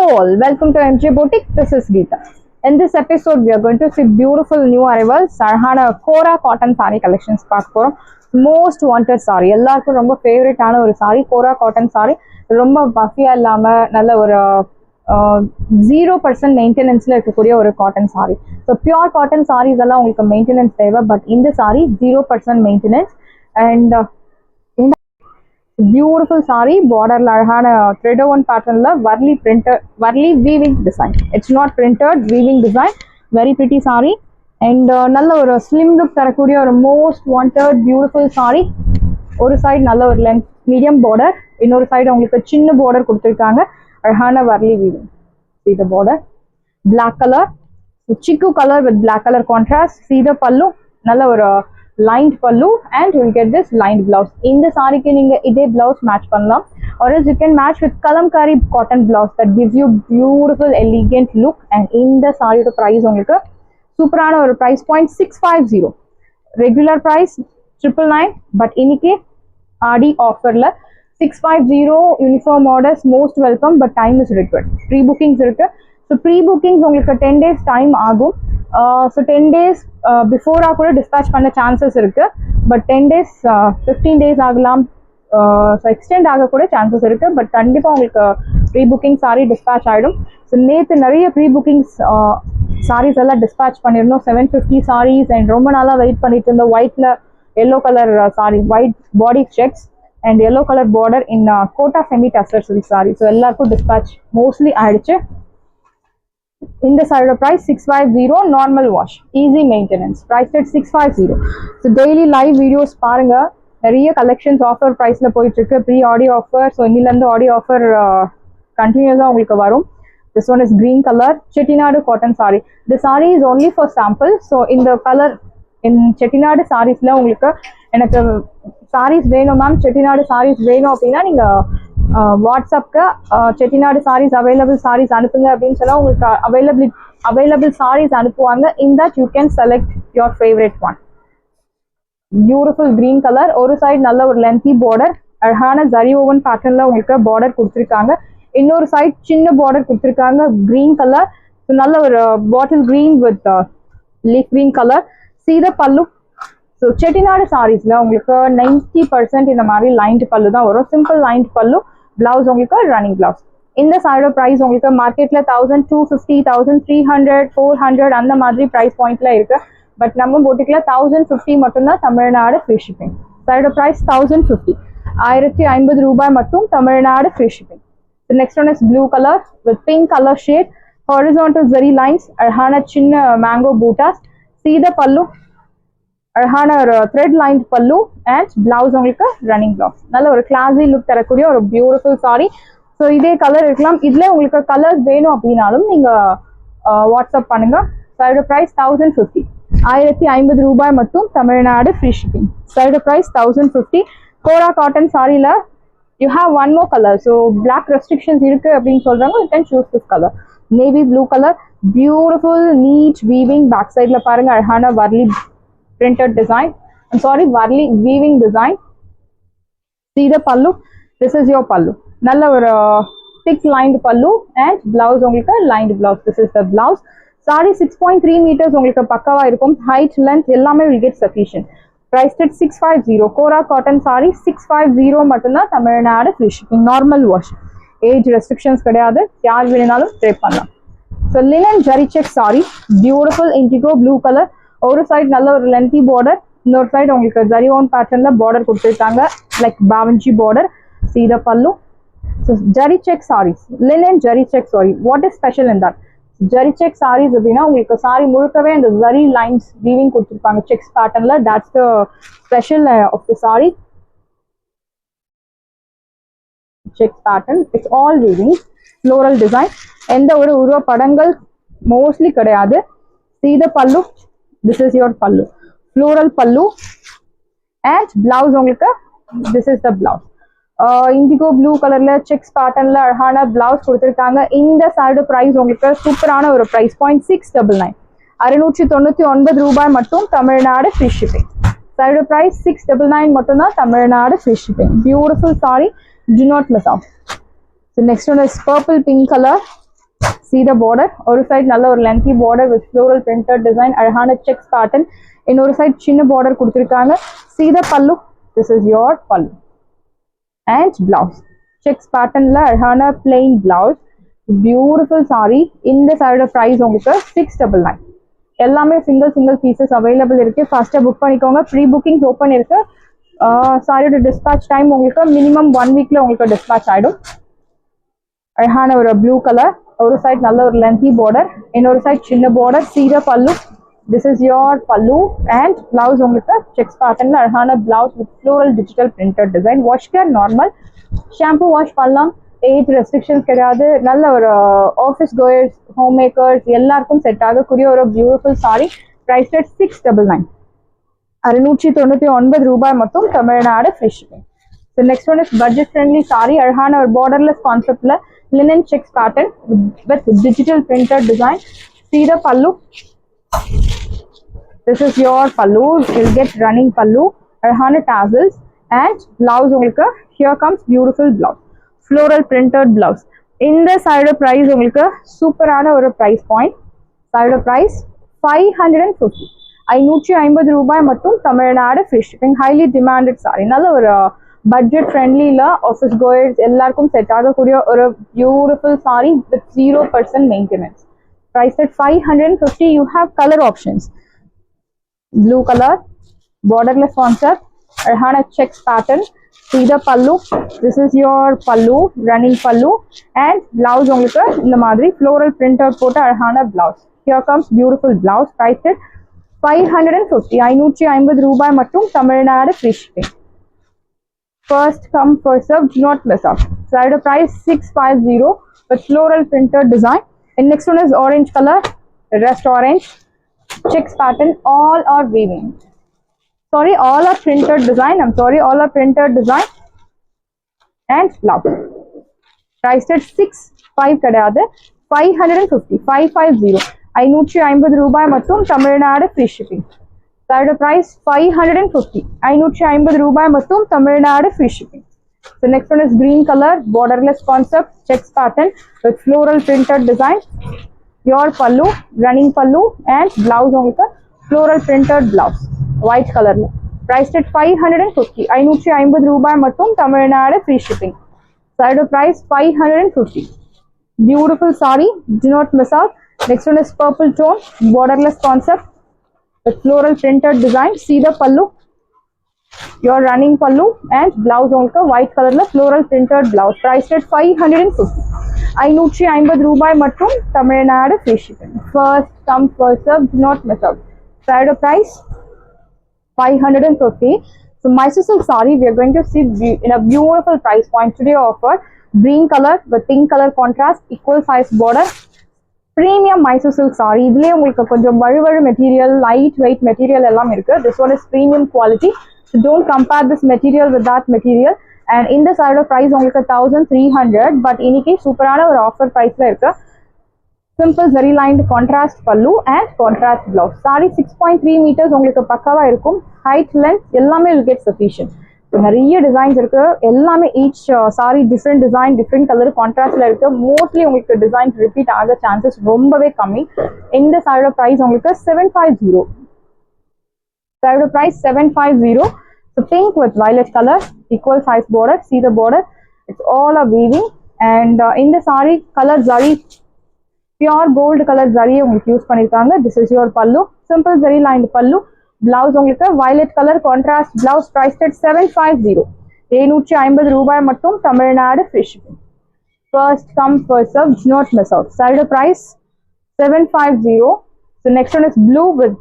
all, welcome to MJ Boutique. This is Geeta. In this episode, we are going to see beautiful new arrivals. Sarhana Kora cotton saree collections. Most wanted saree. எல்லாருக்கும் ரொம்ப ஃபேவரட்டான ஒரு saree Kora cotton saree. ரொம்ப பஃபியா இல்லாம நல்ல ஒரு 0% மெயின்டெனன்ஸ்ல இருக்கக்கூடிய ஒரு cotton saree. So pure cotton sarees எல்லாம் உங்களுக்கு மெயின்டெனன்ஸ் தேவை, பட் இந்த saree 0% maintenance. And beautiful saree, border la alagana thread woven pattern la varli weaving design. It's not printed, weaving design. Very pretty saree and nalla or slim look tarakudiya or most wanted beautiful saree. Oru side nalla or length medium border, innoru side ungalku chinna border kuduthirukanga. Alagana varli weaving. See the border, black color, so chiku color with black color contrast. See the pallu, nalla or lined pallu, and you will get this lined blouse. In the saree ku neenga idhe blouse match pannalam, or else you can match with kalamkari cotton blouse that gives you beautiful elegant look. And in the saree to price ungalku super ana or price point 650, regular price 999, but inike RD offer la 650. uniform orders most welcome, but time is required. Pre bookings irukku, so pre bookings ungalku 10 days time agum. So 10 days before கூட dispatch பண்ண chances இருக்கு, but 10 days 15 days ஆகலாம், so extend ஆக கூட chances இருக்கு, but கண்டிப்பா உங்களுக்கு pre booking saree dispatch ஆயிடும். So நேத்து நிறைய pre bookings sarees எல்லாம் dispatch பண்ணிருந்தோம், 750 sarees, and ரொம்ப நாளா வெயிட் பண்ணிட்டு இருந்த whiteல yellow color saree, white body checks and yellow color border in Kota semi tussar silk saree. So எல்லாருக்கும் dispatch mostly ஆயிடுச்சு. In the saree price 650, normal wash, easy maintenance, priced at 650. So daily live videos பாருங்க, நிறைய collections offer price ல போயிட்டு இருக்கு, pre audio offer. So இன்னில இருந்து audio offer continuously உங்களுக்கு வரும். This one is green color Chettinad cotton saree. The saree is only for sample, so in the color in Chettinad sarees ல உங்களுக்கு எனக்கு sarees வேணும் மேம், Chettinad sarees வேணும் அப்படின்னா நீங்க வாட்ஸ்அப்க்கு செட்டிநாடு சாரீஸ் அவைலபிள் சாரீஸ் அனுப்புங்க அப்படின்னு சொன்னா உங்களுக்கு அவைலபிள் சாரீஸ் அனுப்புவாங்க. In that you can select your favourite one. Beautiful green colour, ஒரு சைடு நல்ல ஒரு லென்த்தி பார்டர், அழகான ஜரி ஓவன் பேட்டர்ன்ல உங்களுக்கு பார்டர் கொடுத்துருக்காங்க. இன்னொரு சைடு சின்ன பார்டர் கொடுத்துருக்காங்க, கிரீன் கலர், நல்ல ஒரு bottle green with leaf green colour. சீத பல்லு. ஸோ செட்டிநாடு சாரீஸ்ல உங்களுக்கு 90% இந்த மாதிரி லைன்ட் பல்லு தான் வரும், சிம்பிள் லைன்ட் பல்லு. பிளவுஸ் உங்களுக்கு ரன்னிங் பிளவுஸ். இந்த சாரியோட பிரைஸ் உங்களுக்கு மார்க்கெட்ல 1250, 1300, 400 அந்த மாதிரி பிரைஸ் பாயிண்ட்ல இருக்கு, பட் நம்ம போட்டிக்கல 1050 மட்டும்தான் தமிழ்நாடு ஃப்ரீ ஷிப்பிங். சாரியோட பிரைஸ் 1050, 1050 ரூபாய் மட்டும் Tamil Nadu free shipping. Next one is blue colour with pink colour shade, horizontal zari lines, அழகான சின்ன மேங்கோ பூட்டாஸ். சீத பல்லு, அழகான ஒரு த்ரெட் லைன் பல்லு, அண்ட் பிளவுஸ் உங்களுக்கு ரன்னிங் பிளவுஸ். நல்ல ஒரு கிளாஸி லுக் தரக்கூடிய ஒரு பியூட்டிஃபுல் சாரி. ஸோ இதே கலர் இருக்கலாம், இதுல உங்களுக்கு கலர்ஸ் வேணும் அப்படின்னாலும் நீங்க வாட்ஸ்அப் பண்ணுங்க. சாரியோட பிரைஸ் 1050, 1050 ரூபாய் மட்டும் தமிழ்நாடு ஃப்ரீ ஷிப்பிங். சாரியோட பிரைஸ் 1050. கோரா காட்டன் சாரியில you have one more colour. So black restrictions இருக்கு அப்படின்னு சொல்றாங்க, you can choose this colour. Navy blue colour, beautiful neat weaving. Back சைட்ல பாருங்க அழகான Warli printed design, I'm sorry, varli weaving design. See the pallu, this is your pallu, nalla or thick lined pallu, and blouse ungalku lined blouse. This is the blouse. Saree 6.3 meters ungalku pakkava irukum, height length ellame will get sufficient. Priced at 650. Kora cotton saree 650 mattumna Tamilnadu free shipping, normal wash, age restrictions kadiyadu, yaar venalum try pannalam. So linen jari check saree, beautiful indigo blue color, ஒரு side நல்ல ஒரு lengthy border, இன்னொரு side உங்களுக்கு zari own பேட்டர்ன்ல border கொடுத்துருக்காங்க, like பாவஞ்சி border. See the pallu. So zari check sarees, linen zari check saree. What is special in that? Zari check sarees அப்படின்னா உங்களுக்கு சாரி முழுக்கவே அந்த ஜரி லைன்ஸ் வீவிங் கொடுத்துருப்பாங்க செக்ஸ் பேட்டர்ன்ல. That's the special of the saree. Checks pattern, it's all weaving, floral design. எந்த ஒரு உருவ படங்கள் மோஸ்ட்லி கிடையாது. See the pallu. This is your pallu, floral pallu, and blouse ungalku this is the blouse. Indigo blue color la checks pattern la alhana blouse கொடுத்திருக்காங்க. இந்த saree price உங்களுக்கு சூப்பரான ஒரு price point 699, 699 ரூபாய் மட்டும் Tamil Nadu free shipping. Saree price 699 மட்டும் தான் Tamil Nadu free shipping. Beautiful saree, do not miss out. So next one is purple pink color, See the border, ஒரு side நல்ல ஒரு lengthy border with floral printed design, அழகான checks pattern. இன்னொரு side சின்ன border கொடுத்திருக்காங்க. See the pallu, this is your pallu. And blouse. Checks pattern la அழகான plain blouse. Beautiful saree. இந்த side price உங்களுக்கு 699. எல்லாமே single pieces available இருக்கு. Faster book பண்ணிக்கோங்க. Pre bookings open இருக்கு. சாரியோட dispatch time உங்களுக்கு minimum 1 weekல உங்களுக்கு dispatch ஆயிடும். அழகான ஒரு blue color. ஒரு side நல்ல ஒரு lengthy border, இன்னொரு side சின்ன border. See the pallu, this is your pallu and blouse உங்களுக்கு checks pattern ல அழகான blouse with floral digital printed design. Wash care normal, shampoo wash பண்ணலாம், age restrictions கிடையாது. நல்ல ஒரு office goers, homemakers எல்லாருக்கும் செட் ஆகக்கூடிய ஒரு beautiful saree. Price at 699. 699 ரூபாய் மட்டும், Tamil Nadu free shipping. So next one is budget friendly saree, அழகான ஒரு borderless concept ல linen checks pattern with digital printed design. See the pallu, this is your pallu. You'll get running pallu, அழகான tassels and blouse உங்களுக்கு here comes beautiful blouse, floral printed blouse. இந்த side price உங்களுக்கு சூப்பரான ஒரு price point. Side price 550. 550 ரூபாய் மட்டும், Tamil Nadu free shipping. Highly demanded saree, நல்ல ஒரு budget friendly la office goers எல்லாருக்கும் செட் ஆகக்கூடிய ஒரு beautiful saree with 0% maintenance. Price at 550. You have color options, blue color, borderless concept, அழகான checks pattern. See the pallu, this is your pallu, running pallu and blouse உங்களுக்கு இந்த மாதிரி floral printer போட்ட அழகான blouse. Here comes beautiful blouse. Price at 550. 550 ரூபாய் மட்டும், Tamil Nadu free shipping. First come first serve, do not miss out. Side price 650 with floral printed design. And next one is orange color, rest orange, checks pattern. All are weaving. Sorry, all are printed design. I'm sorry, all are printed design. And blouse. Priced at 65 கிடையாது, 550. 550. 550 ரூபாய் மட்டும், Tamil Nadu free shipping. Side price 550. 550 ரூபாய் மட்டும், Tamil Nadu free shipping. So next one is green color, borderless concept, checks pattern with floral printed design. Your pallu, running pallu and blouse உங்களுக்கு floral printed blouse, white color. Priced at 550. 550 ரூபாய் மட்டும், Tamil Nadu free shipping. Side price 550. Beautiful saree, do not miss out. Next one is purple tone, borderless concept with floral printed design. See the pallu, your running pallu and blouse உங்களுக்கு white color ல floral printed blouse. Priced at 550. 550 ரூபாய் மட்டும், Tamil Nadu free shipping. First come first serve, do not miss out. Side price 550. So Mysore silk saree we are going to see in a beautiful price point. Today offer green color with pink color contrast, equal size border. Premium Mysore silk saree. இதுலயே உங்களுக்கு கொஞ்சம் வழுவழு material, light weight material எல்லாம் இருக்கு. This one is premium quality. So don't compare this material with that material. And in the side of price உங்களுக்கு 1300, but இன்னைக்கு சூப்பரான ஒரு offer பிரைஸ்ல இருக்கு. Simple zari lined contrast pallu and contrast blouse. Saree 6.3 meters உங்களுக்கு பக்காவா இருக்கும். Height, length எல்லாமே will get sufficient. நிறைய டிசைன்ஸ் இருக்கு, எல்லாமே each saree different design, different color contrastல இருக்கு. Mostly உங்களுக்கு டிசைன்ஸ் ரிப்பீட் ஆக சான்சஸ் ரொம்பவே கம்மி. இந்த சைடோட பிரைஸ் உங்களுக்கு 750. சைடோட price 750. So pink with violet color, equal size border. See the border, it's all a weaving. And in the saree color zari, pure gold color zari உங்களுக்கு use பண்ணிருக்காங்க. This is your pallu, simple zari lined pallu. Blouse உங்களுக்கு violet color contrast blouse. Priced at 750. 750 ரூபாய் மட்டும், Tamil Nadu free shipping. First come first serve, do not miss out. Side price 750. So next one is blue with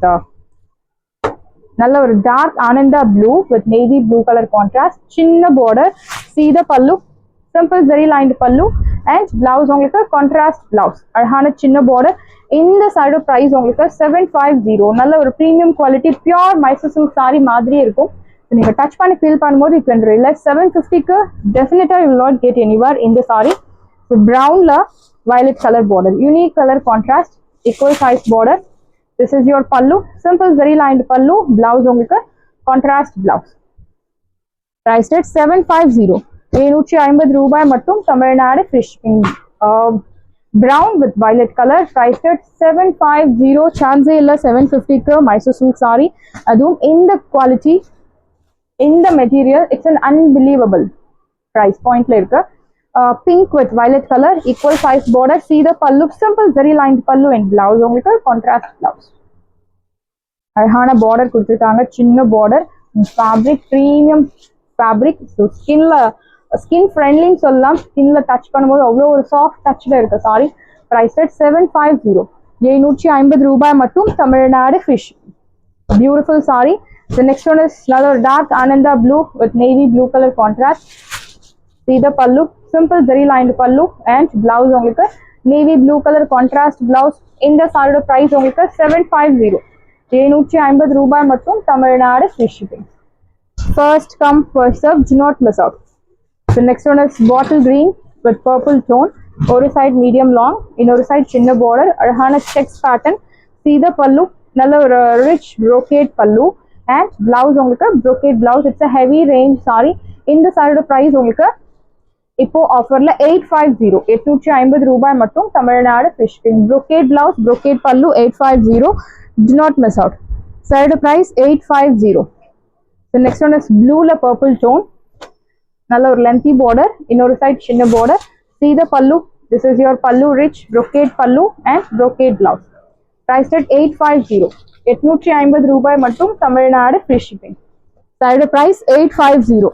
நல்ல ஒரு dark ananda blue with navy blue color contrast, சின்ன border. See the pallu, simple zari lined pallu and blouse உங்களுக்கு contrast blouse, அழகான சின்ன border. இந்த side price உங்களுக்கு 750. நல்ல ஒரு premium quality pure Mysore silk sorry மாதிரி இருக்கும். நீங்க டச் பண்ணி ஃபீல் பண்ணும்போது you can realize 750க்கு டெஃபினட்டா you will not get anywhere in the saree. So brownல violet color border, unique color contrast, equal size border. This is your pallu, simple zari lined pallu, blouse உங்களுக்கு contrast blouse. Priced at 750. 750 ரூபாய் மட்டும், Tamil Nadu free shipping. brown with violet color, priced at 750. Chance illa 750 ku Mysore silk saree. Adum in the quality, in the material, it's an unbelievable price point la irukku. Pink with violet color, equal size border. See the pallu, simple zari lined pallu and blouse உங்களுக்கு contrast blouse. அழகான border கொடுத்திருக்காங்க, சின்ன border. Fabric premium fabric, so skin friendly ன்னு சொல்லலாம். ஸ்கின்ல touch பண்ணும்போது அவ்வளோ ஒரு சாஃப்ட் டச்ல இருக்கு சாரி. பிரைஸ் அட் 750, 750 ரூபாய் மட்டும், Tamil Nadu fish. Beautiful sorry. The next one is another dark Ananda blue with navy blue color contrast. See the pallu, simple zari lined pallu and blouse உங்களுக்கு navy blue color contrast blouse. இந்த சாரியோட price உங்களுக்கு 750, 750 ரூபாய் மட்டும், Tamil Nadu free shipping. First come first serve, do not miss out. The next one is bottle green with purple tone. ஒரு side medium long, இன்னொரு side சின்ன border, அழகான checks pattern. See the pallu, நல்ல ஒரு rich brocade pallu and blouse உங்களுக்கு brocade blouse. It's a heavy range saree. இந்த சாரியோட price உங்களுக்கு இப்போ ஆஃபர்ல 850, 850 ரூபாய் மட்டும், Tamil Nadu free shipping. brocade blouse, brocade pallu 850, do not miss out. சாரியோட price 850. The next one is blue la purple tone. நல்ல ஒரு lengthy border, இன்னொரு side சின்ன border. See the pallu, this is your pallu, rich brocade pallu and brocade blouse. Priced at 850, 850 ரூபாய் மட்டும், Tamil Nadu free shipping. சாரியோட price 850.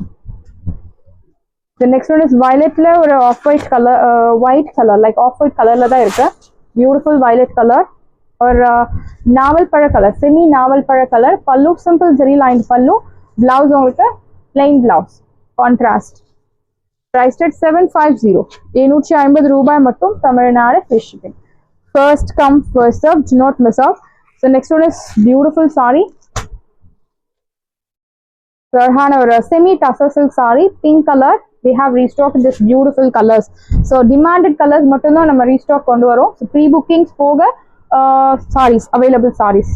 The next one is violet la ஒரு off white color, white color like off white colorல தான் இருக்கு. Beautiful violet color or நாவல் பழ colour, semi நாவல் பழ colour. பல்லு simple zari lined பல்லு, blouse உங்களுக்கு plain blouse contrast. Priced at 750, 750 ரூபாய் மட்டும், Tamil Nadu free shipping. First come first serve, do not miss out. So next one is beautiful saree. அழகான ஒரு semi tussar silk saree, pink color. We have restocked this beautiful colors. So demanded colors மட்டும் தான் நம்ம restock கொண்டு வரோம். So pre bookings போக sarees, available sarees.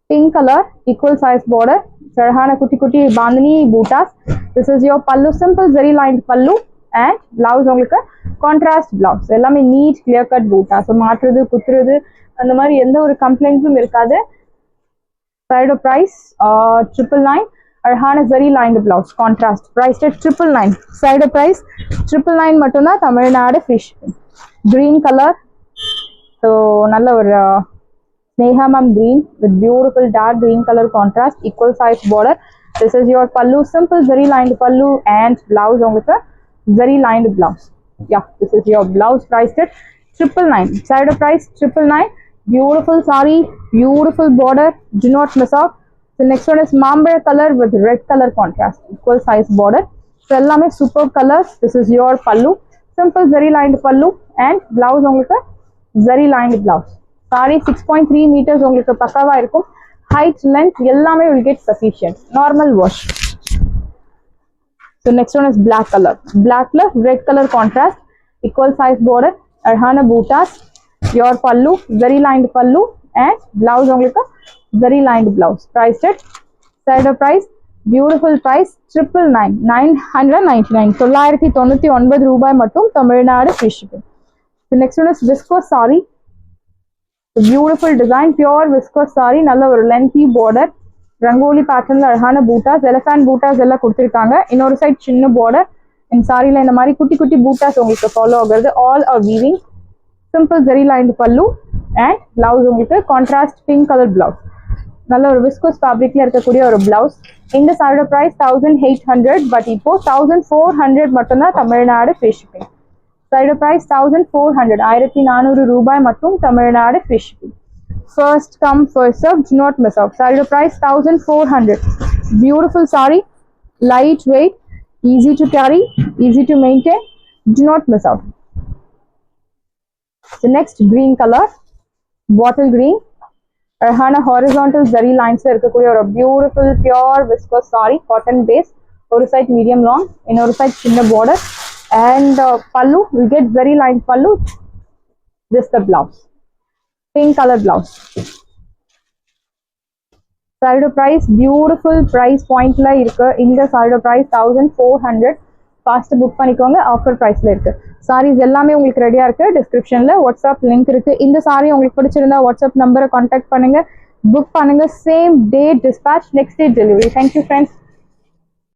Pink color, equal size border. அழகான குட்டி குட்டி bandhani bootas. This is your pallu, simple zari lined pallu and blouse உங்களுக்கு contrast blouse. எல்லாமே neat clear cut bootas. So மாற்றுறது குத்துறது அந்த மாதிரி எந்த ஒரு கம்ப்ளைண்ட்ஸும் இருக்காது. Side price 999. அழகான zari lined blouse contrast, priced at 999. Side price 999 மட்டும் தான், Tamil Nadu free shipping. Green color, so நல்ல ஒரு Snehamam green with beautiful dark green color contrast, equal size border. This is your pallu, simple zari lined pallu and blouse உங்களுக்கு zari lined blouse. Yeah, this is your blouse, priced at 999. Side price 999. Beautiful saree, beautiful border, do not miss out. The next one is mambra color with red color contrast, equal size border. So எல்லாமே superb colors. This is your pallu, simple zari lined pallu and blouse உங்களுக்கு zari lined blouse. Saree 6.3 meters உங்களுக்கு பக்காவா இருக்கும். Height, length எல்லாமே will get sufficient. Normal wash. So next one is black color. Black color, red color contrast, equal size border, அழகான bootas. Your pallu, zari lined pallu and blouse உங்களுக்கு zari lined blouse. Priced at side price, beautiful price 999, 999, 999 ரூபாய் மட்டும், Tamil Nadu free shipping. The next one is viscose saree. Beautiful design, pure viscose saree, நல்ல ஒரு lengthy border, rangoli பேட்டர்ன்ல அழகான bootas, elephant bootas எல்லாம் கொடுத்திருக்காங்க. இன்னொரு சைடு சின்ன border. இந்த சாரில இந்த மாதிரி குட்டி குட்டி bootas உங்களுக்கு ஃபாலோ ஆகுது. All are weaving, simple zari lined pallu and blouse உங்களுக்கு contrast pink color blouse. நல்ல ஒரு viscose fabricல இருக்கக்கூடிய ஒரு blouse. இந்த சாரியோட price 1800, but இப்போ 1400 மட்டும் தான், தமிழ்நாடு ஃப்ரீ ஷிப்பிங். சாரியோட price 1400, 1400 ரூபாய் மட்டும், Tamil Nadu free shipping. First come first serve, do not miss out. சாரியோட price 1400. Beautiful saree, light weight, easy to carry, easy to maintain, do not miss out. The next green color, bottle green. அழகான horizontal zari lines இருக்கக்கூடிய ஒரு beautiful pure viscose saree, cotton base. ஒரு side medium long, இன்னொரு side சின்ன border and pallu will get zari lined pallu. This the blouse, pink color blouse. Saree price beautiful price point la irukku. இந்த saree price 1400. fast book பண்ணிக்கோங்க, offer price la irukku. Saris எல்லாமே உங்களுக்கு ரெடியாக இருக்குது. டிஸ்கிரிப்ஷனில் WhatsApp link இருக்குது. இந்த sorry உங்களுக்கு பிடிச்சிருந்தா வாட்ஸ்அப் நம்பரை கான்டாக்ட் பண்ணுங்கள், புக் பண்ணுங்கள். Same day dispatch, next day delivery. Thank you friends.